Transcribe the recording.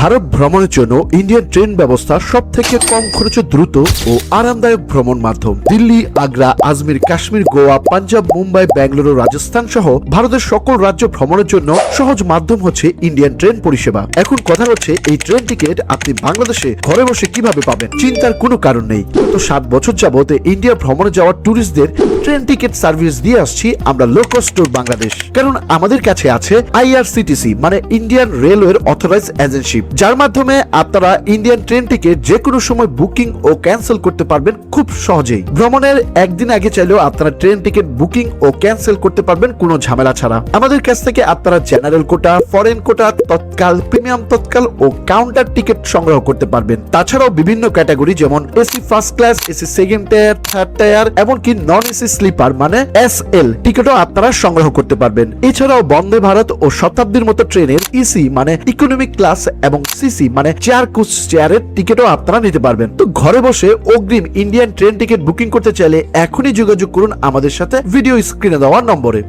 ভারত ভ্রমণের জন্য Indian train ব্যবস্থা সবথেকে কম খরচে দ্রুত ও আরামদায়ক ভ্রমণ মাধ্যম। দিল্লি, আগ্রা, আজমির, কাশ্মীর, গোয়া, পাঞ্জাব, মুম্বাই, বেঙ্গালুরু, রাজস্থান সহ ভারতের সকল রাজ্য ভ্রমণের জন্য সহজ মাধ্যম হচ্ছে ইন্ডিয়ান ট্রেন পরিষেবা। এখন কথা হচ্ছে এই ট্রেন টিকিট আপনি বাংলাদেশে ঘরে বসে কিভাবে পাবেন? চিন্তার কোনো কারণ নেই। তো 7 বছর যাবত ইন্ডিয়া ভ্রমণে যাওয়া ট্যুরিস্টদের ট্রেন টিকিট সার্ভিস দিয়ে আসছি আমরা লো কস্ট ট্যুর বাংলাদেশ। কারণ আমাদের কাছে আছে IRCTC মানে ইন্ডিয়ান রেলওয়ের অথরাইজ এজেন্সি, যার মাধ্যমে আপনারা ইন্ডিয়ান ট্রেন টিকিট যে কোনো সময় বুকিং ও ক্যান্সেল করতে পারবেন খুব সহজেই। ভ্রমণের একদিন আগে চাইলেও আপনারা ট্রেন টিকিট বুকিং ও ক্যান্সেল করতে পারবেন কোনো ঝামেলা ছাড়া। আমাদের কাছ থেকে আপনারা জেনারেল কোটা, ফরেন কোটা, তৎকাল, প্রিমিয়াম তৎকাল ও কাউন্টার টিকিট সংগ্রহ করতে পারবেন। তাছাড়াও বিভিন্ন ক্যাটাগরি যেমন AC first class, AC second tyre, third tyre, এমনকি নন এসি স্লিপার মানে SL টিকিটও আপনারা সংগ্রহ করতে পারবেন। এছাড়াও বন্দে ভারত ও শতাব্দীর মতো ট্রেনের ইসি মানে ইকোনমিক ক্লাস এবং সিসি মানে চেয়ার কোচ চেয়ারের টিকিটও আপনারা নিতে পারবেন। তো ঘরে বসে অগ্রিম ইন্ডিয়ান ট্রেন টিকিট বুকিং করতে চাইলে এখনই যোগাযোগ করুন আমাদের সাথে ভিডিও স্ক্রিনে দেওয়া নম্বরে।